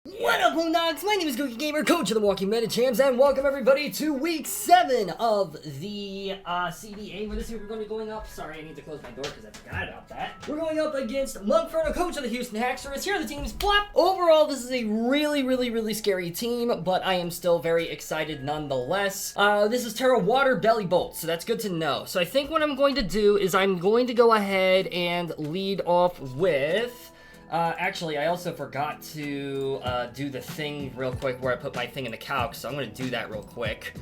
What up, Homedawgs? My name is Gokey Gamer, coach of the Milwaukee Medichams, and welcome everybody to week 7 of the CDA. Where this week we're going to be going up. Sorry, I need to close my door because I forgot about that. We're going up against Monkferno, coach of the Houston Hacksters. Here are the teams. Flap! Overall, this is a really scary team, but I am still very excited nonetheless. This is Terra Water Belly Bolt, so that's good to know. So I think what I'm going to do is I'm going to go ahead and lead off with... actually, I also forgot to do the thing real quick where I put my thing in the calc, so I'm going to do that real quick.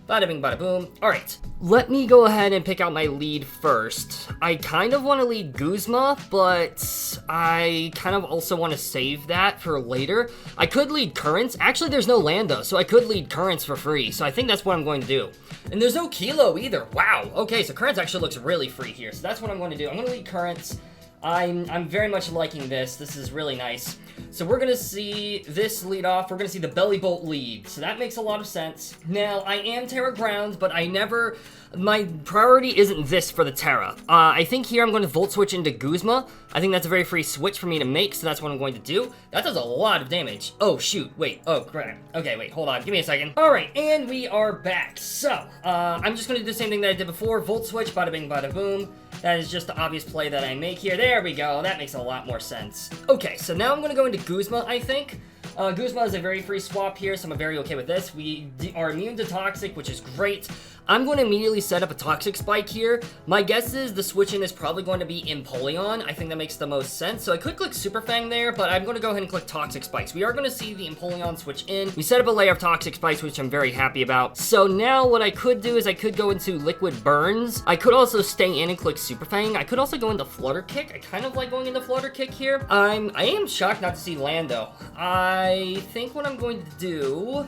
Bada bing, bada boom. Alright, let me go ahead and pick out my lead first. I kind of want to lead Guzma, but I kind of also want to save that for later. I could lead Currents. Actually, there's no Lando, so I could lead Currents for free, so I think that's what I'm going to do. And there's no Kilo either. Wow. Okay, so Currents actually looks really free here, so that's what I'm going to do. I'm going to lead Currents. I'm very much liking this. This is really nice. So we're going to see this lead off. We're going to see the Belly Bolt lead. So that makes a lot of sense. Now, I am Terra Ground, but my priority isn't this for the Terra. I think here I'm going to Volt Switch into Guzma. I think that's a very free switch for me to make, so that's what I'm going to do. That does a lot of damage. Oh, shoot. Wait. Oh, crap. Okay, wait. Hold on. Give me a second. All right, and we are back. So, I'm just going to do the same thing that I did before. Volt Switch, bada bing, bada boom. That is just the obvious play that I make here. There we go. That makes a lot more sense. Okay, so now I'm going to go into Guzma, I think. Guzma is a very free swap here, so I'm very okay with this. We are immune to Toxic, which is great. I'm going to immediately set up a Toxic Spike here. My guess is the switch-in is probably going to be Empoleon. I think that makes the most sense. So I could click Super Fang there, but I'm going to go ahead and click Toxic Spikes. We are going to see the Empoleon switch in. We set up a layer of Toxic Spikes, which I'm very happy about. So now what I could do is I could go into Liquid Burns. I could also stay in and click Super Fang. I could also go into Flutter Kick. I kind of like going into Flutter Kick here. I am shocked not to see Lando. I think what I'm going to do,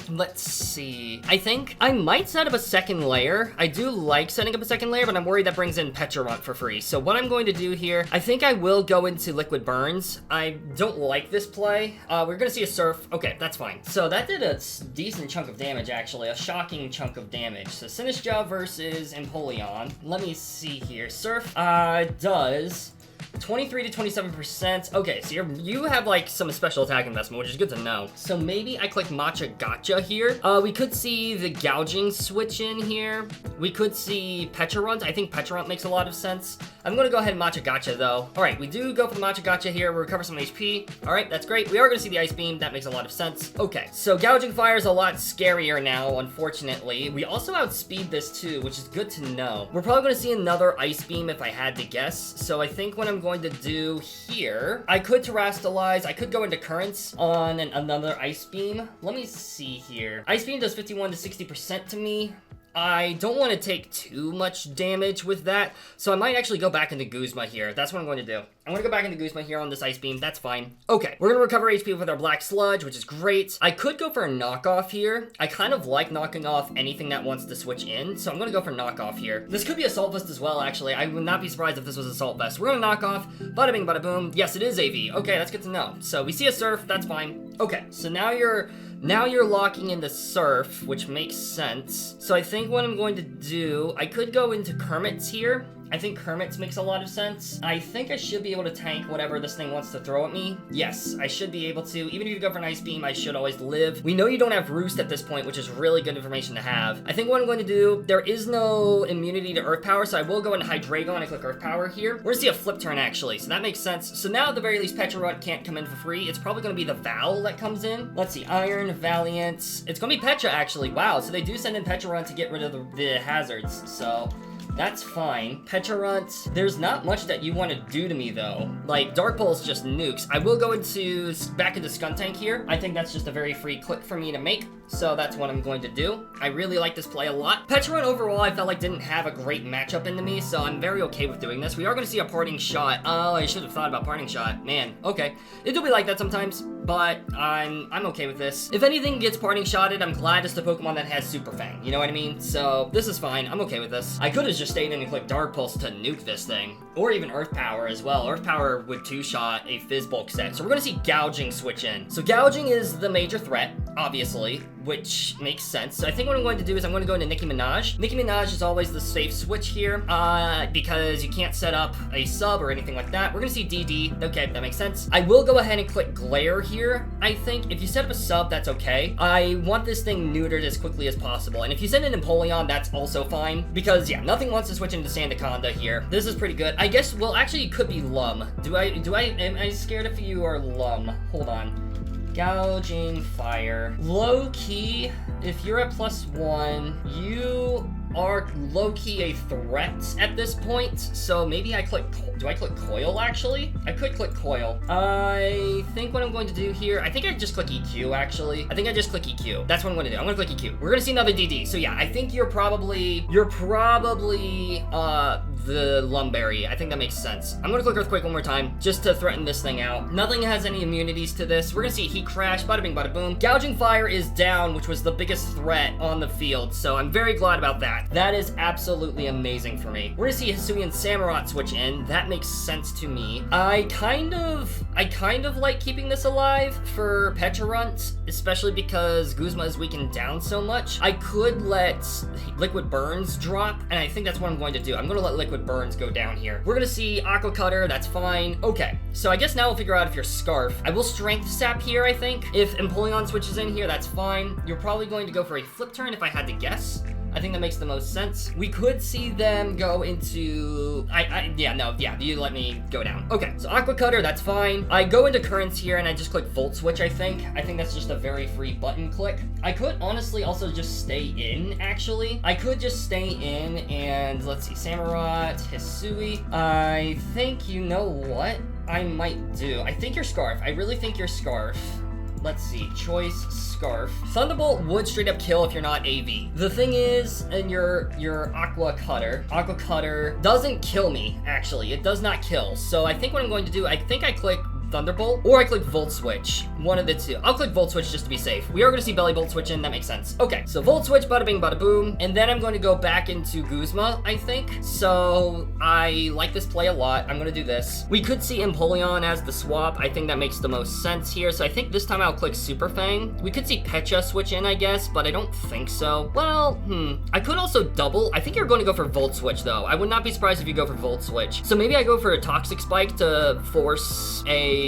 let's see. I think I might set up a second layer. I do like setting up a second layer, but I'm worried that brings in Pecharunt for free. So what I'm going to do here, I think I will go into Liquid Burns. I don't like this play. We're gonna see a Surf. Okay, that's fine. So that did a decent chunk of damage, actually. A shocking chunk of damage. So Sinistcha versus Empoleon. Let me see here. Surf does 23 to 27%. Okay, so you have like some special attack investment, which is good to know. So maybe I click Matcha Gotcha here. We could see the Gouging switch in here. We could see Pecharunt. I think Pecharunt makes a lot of sense. I'm gonna go ahead and Matcha Gotcha though. All right, we do go for the Matcha Gotcha here. We recover some HP. All right, that's great. We are gonna see the Ice Beam. That makes a lot of sense. Okay, so Gouging Fire is a lot scarier now, unfortunately. We also outspeed this too, which is good to know. We're probably gonna see another Ice Beam if I had to guess. So I think what I'm going to do here, I could Terrastalize. I could go into Currents on another Ice Beam. Let me see here. Ice Beam does 51 to 60% to me. I don't want to take too much damage with that, so I might actually go back into Guzma here. That's what I'm going to do. I'm going to go back into Guzma here on this Ice Beam. That's fine. Okay, we're going to recover HP with our Black Sludge, which is great. I could go for a knockoff here. I kind of like knocking off anything that wants to switch in, so I'm going to go for knockoff here. This could be Assault Vest as well, actually. I would not be surprised if this was Assault Vest. We're going to knock off. Bada bing, bada boom. Yes, it is AV. Okay, that's good to know. So we see a Surf. That's fine. Okay, so now you're locking into Surf, which makes sense. So I think what I'm going to do, I could go into Kermit's here. I think Kermit's makes a lot of sense. I think I should be able to tank whatever this thing wants to throw at me. Yes, I should be able to. Even if you go for an Ice Beam, I should always live. We know you don't have Roost at this point, which is really good information to have. I think what I'm going to do, there is no immunity to Earth Power, so I will go into Hydreigon and I click Earth Power here. We're gonna see a Flip Turn, actually, so that makes sense. So now, at the very least, Pecharunt can't come in for free. It's probably gonna be the Val that comes in. Let's see, Iron, Valiant. It's gonna be Pecha, actually. Wow, so they do send in Pecharunt to get rid of the hazards, so... that's fine. Pecharunt, there's not much that you want to do to me, though. Like, Dark Pulse just nukes. I will go back into Skuntank here. I think that's just a very free click for me to make, so that's what I'm going to do. I really like this play a lot. Pecharunt overall, I felt like didn't have a great matchup into me, so I'm very okay with doing this. We are going to see a Parting Shot. Oh, I should have thought about Parting Shot. Man, okay. It do be like that sometimes, but I'm okay with this. If anything gets Parting Shotted, I'm glad it's the Pokemon that has Super Fang. You know what I mean? So, this is fine. I'm okay with this. I could have just stayed in and clicked Dark Pulse to nuke this thing. Or even Earth Power as well. Earth Power would two-shot a Fizzbulk set. So we're gonna see Gouging switch in. So Gouging is the major threat, obviously, which makes sense. So I think what I'm going to do is I'm going to go into Nicki Minaj. Nicki Minaj is always the safe switch here, because you can't set up a sub or anything like that. We're gonna see DD. Okay, that makes sense. I will go ahead and click Glare here. here, I think. If you set up a sub, that's okay. I want this thing neutered as quickly as possible. And if you send in Empoleon, that's also fine. Because, yeah, nothing wants to switch into Sandaconda here. This is pretty good. I guess, well, actually, it could be Lum. Am I scared if you are Lum? Hold on. Gouging Fire. Low-key, if you're at +1, you are low-key a threat at this point, so maybe I click, do I click Coil, actually? I could click Coil. I think what I'm going to do here, I think I just click EQ, actually. I think I just click EQ. That's what I'm going to do. I'm going to click EQ. We're going to see another DD, so yeah, I think you're probably the Lumberry. I think that makes sense. I'm going to click Earthquake one more time, just to threaten this thing out. Nothing has any immunities to this. We're going to see Heat Crash, bada bing, bada boom. Gouging Fire is down, which was the biggest threat on the field, so I'm very glad about that. That is absolutely amazing for me. We're gonna see Hisuian Samurott switch in. That makes sense to me. I kind of like keeping this alive for Pecharunt, especially because Guzma is weakened down so much. I could let Liquid Burns drop, and I think that's what I'm going to do. I'm gonna let Liquid Burns go down here. We're gonna see Aqua Cutter, that's fine. Okay, so I guess now we'll figure out if you're Scarf. I will Strength Sap here, I think. If Empoleon switches in here, that's fine. You're probably going to go for a Flip Turn if I had to guess. I think that makes the most sense. We could see them go into... you let me go down. Okay, so Aqua Cutter, that's fine. I go into Currents here, and I just click Volt Switch, I think. I think that's just a very free button click. I could honestly also just stay in, actually. I could just stay in, and let's see, Samurott, Hisui. I think, you know what I might do? I think you're Scarf. I really think you're Scarf. Let's see, Choice, Scarf. Thunderbolt would straight up kill if you're not AV. The thing is, in your Aqua Cutter doesn't kill me, actually. It does not kill. So I think what I'm going to do, I think I click Thunderbolt, or I click Volt Switch. One of the two. I'll click Volt Switch just to be safe. We are going to see Belly Bolt switch in. That makes sense. Okay, so Volt Switch, bada bing, bada boom. And then I'm going to go back into Guzma, I think. So I like this play a lot. I'm going to do this. We could see Empoleon as the swap. I think that makes the most sense here. So I think this time I'll click Super Fang. We could see Pecha switch in, I guess, but I don't think so. Well, I could also double. I think you're going to go for Volt Switch, though. I would not be surprised if you go for Volt Switch. So maybe I go for a Toxic Spike to force a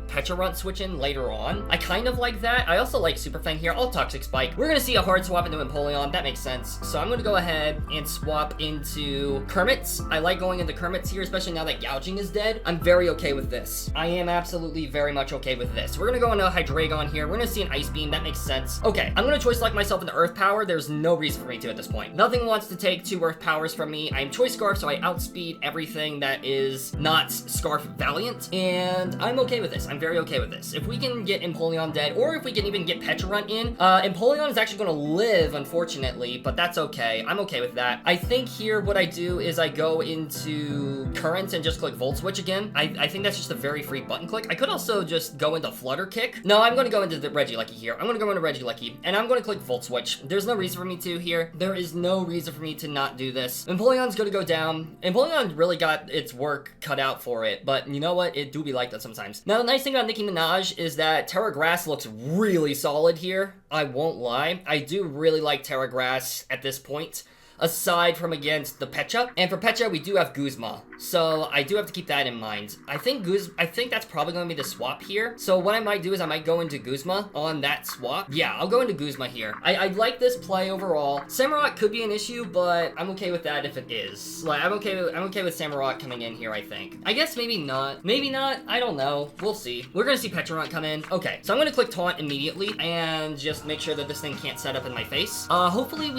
Pecharunt switch in later on. I kind of like that. I also like Super Fang here. I'll Toxic Spike. We're gonna see a hard swap into Empoleon. That makes sense. So I'm gonna go ahead and swap into Kermits. I like going into Kermits here, especially now that Gouging is dead. I'm very okay with this. I am absolutely very much okay with this. We're gonna go into Hydreigon here. We're gonna see an Ice Beam. That makes sense. Okay, I'm gonna Choice Select myself into Earth Power. There's no reason for me to at this point. Nothing wants to take 2 Earth Powers from me. I am Choice Scarf, so I outspeed everything that is not Scarf Valiant, and I'm okay with this. I'm very okay with this. If we can get Empoleon dead, or if we can even get Pecharunt in, Empoleon is actually going to live, unfortunately, but that's okay. I'm okay with that. I think here what I do is I go into Current and just click Volt Switch again. I think that's just a very free button click. I could also just go into Flutter Kick. No, I'm going to go into the Regieleki here. I'm going to go into Regieleki, and I'm going to click Volt Switch. There's no reason for me to here. There is no reason for me to not do this. Empoleon's going to go down. Empoleon really got its work cut out for it, but you know what? It do be like that sometimes. Now, the nice thing about Nicki Minaj is that Terra Grass looks really solid here. I won't lie. I do really like Terra Grass at this point, aside from against the Pecha. And for Pecha, we do have Guzma. So I do have to keep that in mind. I think that's probably going to be the swap here. So what I might do is I might go into Guzma on that swap. Yeah, I'll go into Guzma here. I like this play overall. Samurott could be an issue, but I'm okay with that if it is. Like, I'm okay with Samurott coming in here, I think. I guess maybe not. Maybe not. I don't know. We'll see. We're going to see Pecharunt come in. Okay, so I'm going to click Taunt immediately and just make sure that this thing can't set up in my face. Hopefully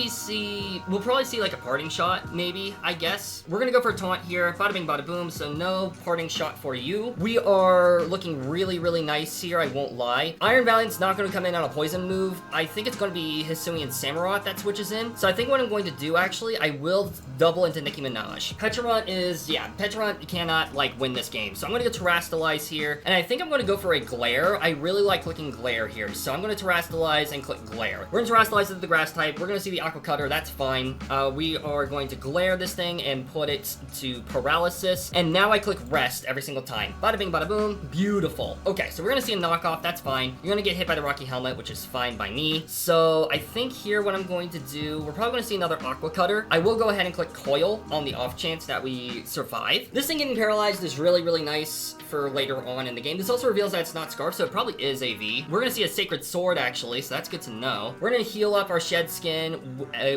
we'll probably see like a Parting Shot, maybe, I guess. We're going to go for a Taunt here. Bada bing, bada boom, so no Parting Shot for you. We are looking really, really nice here, I won't lie. Iron Valiant's not going to come in on a poison move. I think it's going to be Hisuian Samurott that switches in. So I think what I'm going to do, actually, I will double into Nicki Minaj. Pecharunt cannot, like, win this game. So I'm going to go Terrastalize here, and I think I'm going to go for a Glare. I really like clicking Glare here, so I'm going to Terrastalize and click Glare. We're going to Terrastalize into the Grass type. We're going to see the Aqua Cutter. That's fine. we are going to glare this thing and put it to paralysis. And now I click rest every single time. Bada bing, bada boom. Beautiful. Okay, so we're gonna see a knockoff. That's fine. You're gonna get hit by the Rocky Helmet, which is fine by me. So I think here what I'm going to do, we're probably gonna see another Aqua Cutter. I will go ahead and click Coil on the off chance that we survive. This thing getting paralyzed is really, really nice for later on in the game. This also reveals that it's not Scarf, so it probably is AV. We're gonna see a Sacred Sword, actually, so that's good to know. We're gonna heal up our Shed Skin,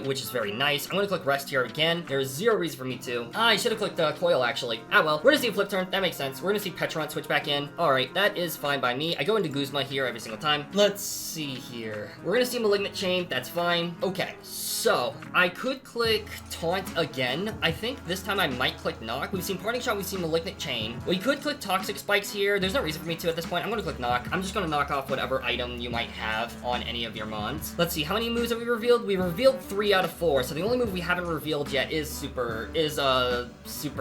which is very nice. I'm gonna click Rest here again. There's zero reason for me to. I should have clicked Coil, actually. Ah, well. We're gonna see a Flip Turn. That makes sense. We're gonna see Petrunt switch back in. Alright, that is fine by me. I go into Guzma here every single time. Let's see here. We're gonna see Malignant Chain. That's fine. Okay, so I could click Taunt again. I think this time I might click Knock. We've seen Parting Shot. We've seen Malignant Chain. We could click Toxic Spikes here. There's no reason for me to at this point. I'm gonna click Knock. I'm just gonna knock off whatever item you might have on any of your mons. Let's see, how many moves have we revealed? We revealed 3 out of 4, so the only move we haven't revealed yet is Super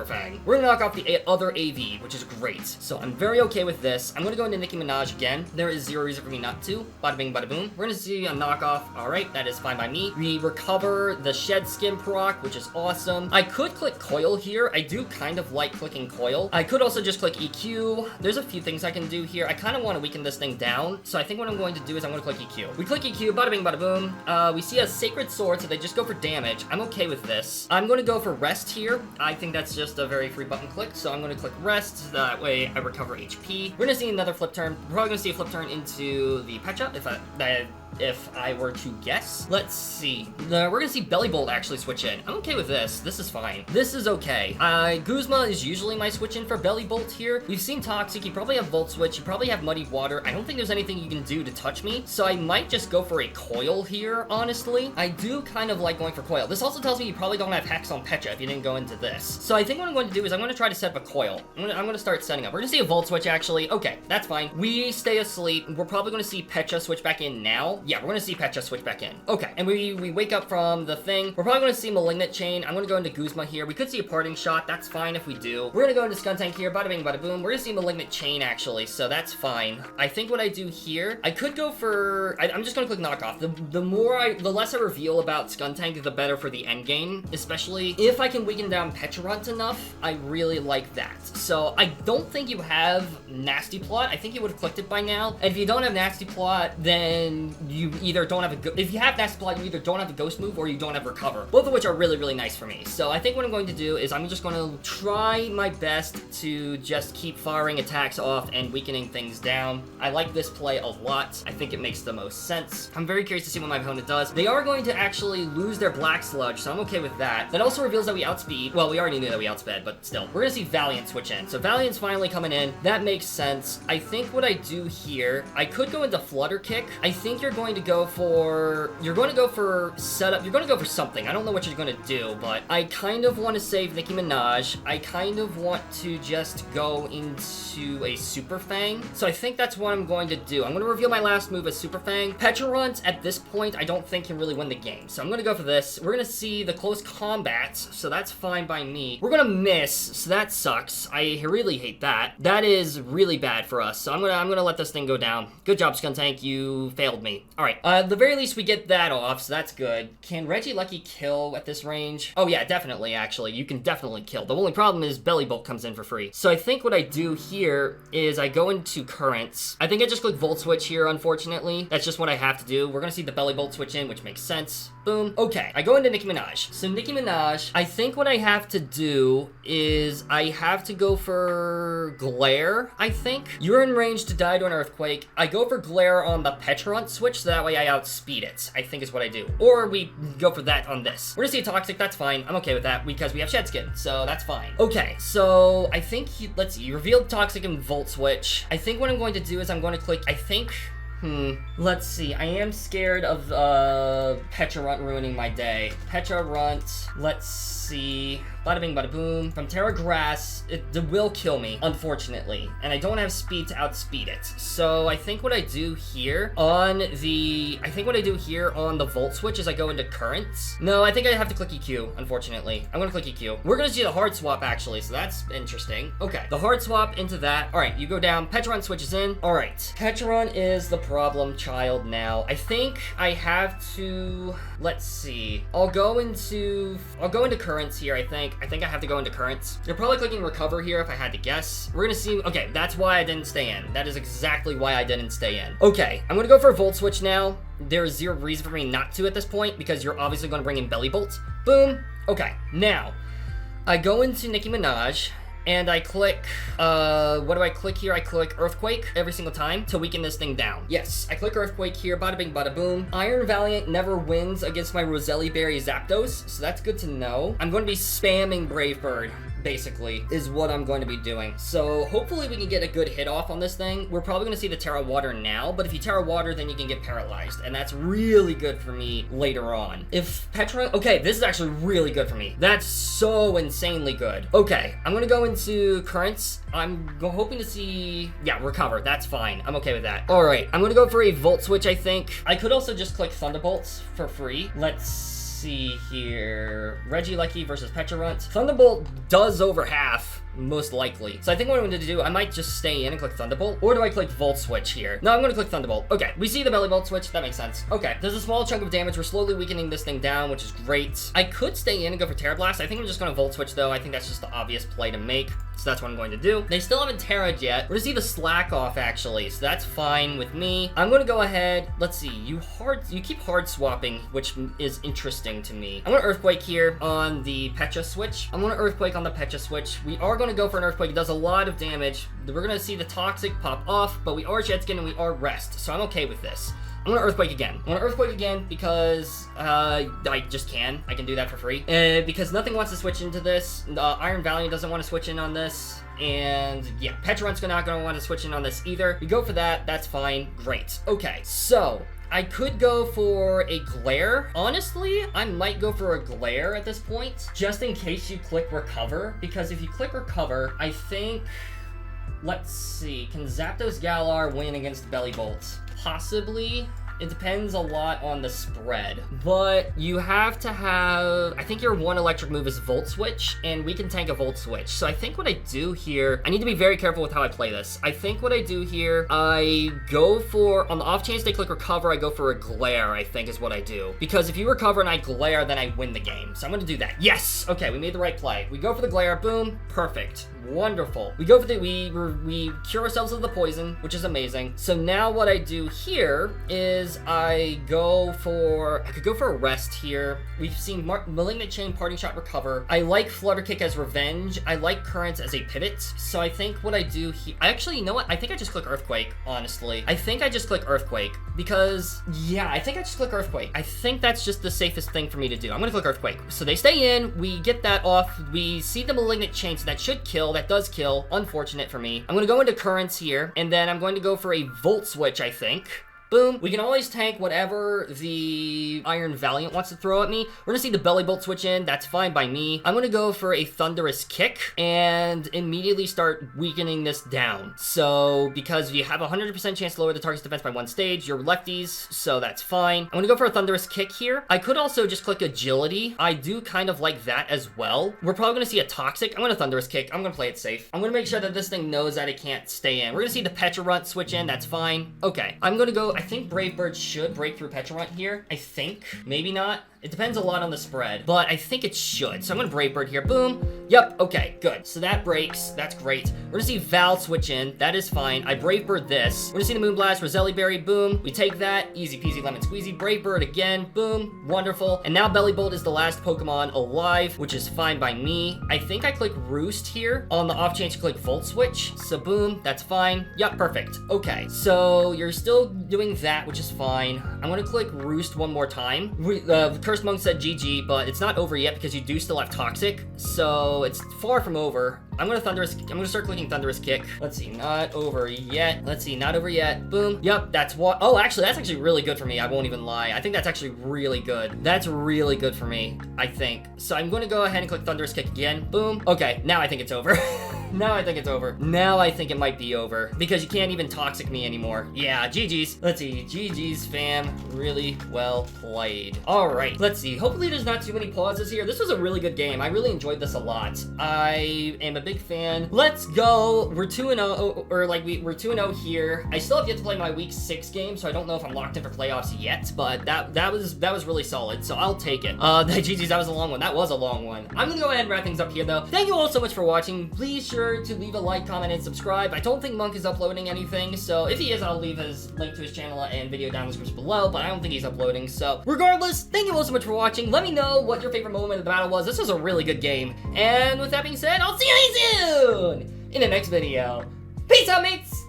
Fang. We're gonna knock off the other AV, which is great. So I'm very okay with this. I'm gonna go into Nicki Minaj again. There is zero reason for me not to. Bada bing, bada boom. We're gonna see a knockoff. Alright, that is fine by me. We recover the Shed Skin proc, which is awesome. I could click Coil here. I do kind of like clicking Coil. I could also just click EQ. There's a few things I can do here. I kind of want to weaken this thing down, so I think what I'm going to do is I'm going to click EQ. We click EQ, bada bing, bada boom. We see a Sacred Sword, so they just go for damage. I'm okay with this. I'm going to go for Rest here. I think that's just a very free button click, so I'm going to click Rest, so that way I recover HP. We're going to see another Flip Turn. We're probably going to see a Flip Turn into the Pecha, if I were to guess. Let's see. We're gonna see Belly Bolt actually switch in. I'm okay with this. This is fine. This is okay. Guzma is usually my switch in for Belly Bolt here. We've seen Toxic. You probably have Volt Switch. You probably have Muddy Water. I don't think there's anything you can do to touch me, so I might just go for a Coil here, honestly. I do kind of like going for Coil. This also tells me you probably don't have Hex on Pecha if you didn't go into this. So I think what I'm going to do is I'm going to try to set up a Coil. I'm going to start setting up. We're going to see a Volt Switch, actually. Okay, that's fine. We stay asleep. We're probably going to see Pecha switch back in now. Yeah, we're going to see Pecha switch back in. Okay, and we wake up from the thing. We're probably going to see Malignant Chain. I'm going to go into Guzma here. We could see a Parting Shot. That's fine if we do. We're going to go into Skuntank here. Bada bing, bada boom. We're going to see Malignant Chain, actually, so that's fine. I think what I do here, I could go for... I'm just going to click Knockoff. The less I reveal about Skuntank, the better for the end game, especially if I can weaken down Pecharunt enough. I really like that. So I don't think you have Nasty Plot. I think you would have clicked it by now. And if you don't have Nasty Plot, then you either don't have if you have Nasty Plot, you either don't have a Ghost move or you don't have Recover. Both of which are really, really nice for me. So I think what I'm going to do is I'm just going to try my best to just keep firing attacks off and weakening things down. I like this play a lot. I think it makes the most sense. I'm very curious to see what my opponent does. They are going to actually lose their Black Sludge, so I'm okay with that. That also reveals that we outspeed. Well, we already knew that we outsped, but still. We're gonna see Valiant switch in. So Valiant's finally coming in. That makes sense. I think what I do here, I could go into Flutter Kick. I think you're going to go for setup. You're going to go for something. I don't know what you're going to do, but I kind of want to save Nicki Minaj. I kind of want to just go into a Super Fang. So I think that's what I'm going to do. I'm going to reveal my last move as Super Fang. Pecharunt, at this point, I don't think can really win the game. So I'm going to go for this. We're going to see the close combat, so that's fine by me. We're going to miss, so that sucks. I really hate that. That is really bad for us. So I'm going to let this thing go down. Good job, Skuntank. You failed me. All right. At the very least, we get that off, so that's good. Can Regilucky kill at this range? Oh, yeah, definitely, actually. You can definitely kill. The only problem is Belly Bolt comes in for free. So I think what I do here is I go into Currents. I think I just click Volt Switch here, unfortunately. That's just what I have to do. We're going to see the Belly Bolt switch in, which makes sense. Boom. Okay, I go into Nicki Minaj. So Nicki Minaj, I think what I have to do is I have to go for Glare, I think. You're in range to die to an Earthquake. I go for Glare on the Pecharunt switch, so that way I outspeed it, I think is what I do. Or we go for that on this. We're gonna see a Toxic, that's fine. I'm okay with that because we have Shed Skin, so that's fine. Okay, so I think, let's see, you revealed Toxic and Volt Switch. I think what I'm going to do is I'm going to click, let's see. I am scared of Pecharunt ruining my day. Pecharunt, let's see. Bada bing, bada boom. From Terra Grass, it will kill me, unfortunately. And I don't have speed to outspeed it. So I think what I do here on the Volt Switch is I go into Currents. No, I think I have to click EQ, unfortunately. I'm gonna click EQ. We're gonna see the hard swap, actually, so that's interesting. Okay, the hard swap into that. All right, you go down. Petron switches in. All right, Petron is the problem child now. I think I have to, let's see. I'll go into Currents here, I think. I have to go into Currents. You're probably clicking Recover here if I had to guess. We're gonna see. Okay, that's why I didn't stay in. That is exactly why I didn't stay in. Okay, I'm gonna go for a Volt Switch now. There is zero reason for me not to at this point because you're obviously gonna bring in Belly Bolt. Boom. Okay, now I go into Nicki Minaj. And I click, what do I click here? I click Earthquake every single time to weaken this thing down. Yes, I click Earthquake here, bada bing, bada boom. Iron Valiant never wins against my Roselli Berry Zapdos, so that's good to know. I'm going to be spamming Brave Bird, basically, is what I'm going to be doing. So hopefully we can get a good hit off on this thing. We're probably going to see the Terra Water now, but if you Terra Water, then you can get paralyzed, and that's really good for me later on. If Petron, okay, this is actually really good for me. That's so insanely good. Okay, I'm going to go into Currents. I'm hoping to see, yeah, Recover. That's fine. I'm okay with that. All right, I'm going to go for a Volt Switch, I think. I could also just click Thunderbolts for free. Let's see here. Regieleki versus Pecharunt. Thunderbolt does over half, most likely. So I think what I'm going to do, I might just stay in and click Thunderbolt. Or do I click Volt Switch here? No, I'm going to click Thunderbolt. Okay, we see the Belly Bolt switch. That makes sense. Okay, there's a small chunk of damage. We're slowly weakening this thing down, which is great. I could stay in and go for Terra Blast. I think I'm just going to Volt Switch, though. I think that's just the obvious play to make. So that's what I'm going to do. They still haven't Terra'd yet. We're going to see the Slack off, actually. So that's fine with me. I'm going to go ahead. Let's see. You keep hard swapping, which is interesting to me. I'm going to Earthquake here on the Pecha switch. I'm going to Earthquake on the Pecha switch. We are going to go for an Earthquake. It does a lot of damage. We're going to see the Toxic pop off, but we are Jet Skin and we are Rest. So I'm okay with this. I'm going to Earthquake again. I'm going to Earthquake again because I just can. I can do that for free. Because nothing wants to switch into this. Iron Valiant doesn't want to switch in on this. And yeah, Pecharunt's not going to want to switch in on this either. We go for that. That's fine. Great. Okay, so I could go for a Glare. Honestly, I might go for a Glare at this point, just in case you click Recover. Because if you click Recover, I think, let's see, can Zapdos Galar win against Belly Bolt? Possibly. It depends a lot on the spread, but you have to have, I think your one electric move is Volt Switch, and we can tank a Volt Switch. So I think what I do here, I need to be very careful with how I play this. I think what I do here, I go for, on the off chance they click Recover, I go for a Glare, I think is what I do. Because if you Recover and I Glare, then I win the game. So I'm gonna do that. Yes! Okay, we made the right play. We go for the Glare, boom, perfect. Wonderful. We go for the, we cure ourselves of the poison, which is amazing. So now what I do here is I could go for a Rest here. We've seen Malignant Chain, Parting Shot, Recover. I like Flutter Kick as Revenge. I like Currents as a pivot. So I think what I do here, actually, you know what? I think I just click Earthquake, honestly. I think I just click Earthquake because, yeah, I think I just click Earthquake. I think that's just the safest thing for me to do. I'm gonna click Earthquake. So they stay in, we get that off. We see the Malignant Chain, so that should kill. That does kill. Unfortunate for me. I'm gonna go into Currents here, and then I'm going to go for a Volt Switch, I think. Boom. We can always tank whatever the Iron Valiant wants to throw at me. We're gonna see the Belly Bolt switch in. That's fine by me. I'm gonna go for a Thunderous Kick and immediately start weakening this down. So, because you have a 100% chance to lower the target's defense by one stage, you're lefties, so that's fine. I'm gonna go for a Thunderous Kick here. I could also just click Agility. I do kind of like that as well. We're probably gonna see a Toxic. I'm gonna Thunderous Kick. I'm gonna play it safe. I'm gonna make sure that this thing knows that it can't stay in. We're gonna see the Pecharunt switch in. That's fine. Okay. I'm gonna go, I think Brave Bird should break through Pecharunt here. I think. Maybe not. It depends a lot on the spread, but I think it should. So I'm gonna Brave Bird here. Boom. Yep. Okay, good. So that breaks. That's great. We're gonna see Val switch in. That is fine. I Brave Bird this. We're gonna see the Moonblast, Roselli Berry. Boom. We take that. Easy peasy lemon squeezy. Brave Bird again. Boom. Wonderful. And now Belly Bolt is the last Pokemon alive, which is fine by me. I think I click Roost here. On the off chance you click Volt Switch. So boom. That's fine. Yep. Perfect. Okay. So you're still doing doing that, which is fine. I'm gonna click Roost one more time. Cursed Monk said GG, but it's not over yet because you do still have Toxic, so it's far from over. I'm gonna start clicking Thunderous Kick. Let's see, not over yet. Let's see, not over yet. Boom. Yep, that's what. Oh, actually, that's actually really good for me. I won't even lie. I think that's actually really good. That's really good for me, I think. So I'm gonna go ahead and click Thunderous Kick again. Boom. Okay, now I think it's over. Now I think it's over. Now I think it might be over because you can't even Toxic me anymore. Yeah, GG's. Let's see, GG's fam. Really well played. All right, let's see. Hopefully there's not too many pauses here. This was a really good game. I really enjoyed this a lot. I am a big fan. Let's go. We're 2-0, or like we're 2-0 here. I still have yet to play my week 6 game, so I don't know if I'm locked in for playoffs yet, but that was really solid, so I'll take it. GG's, that was a long one. That was a long one. I'm gonna go ahead and wrap things up here though. Thank you all so much for watching. Please sure to leave a like, comment, and subscribe. I don't think Monk is uploading anything, so if he is, I'll leave his link to his channel and video down in the description below, but I don't think he's uploading, so regardless, thank you all so much for watching. Let me know what your favorite moment of the battle was. This was a really good game, and with that being said, I'll see you soon in the next video. Peace out, mates!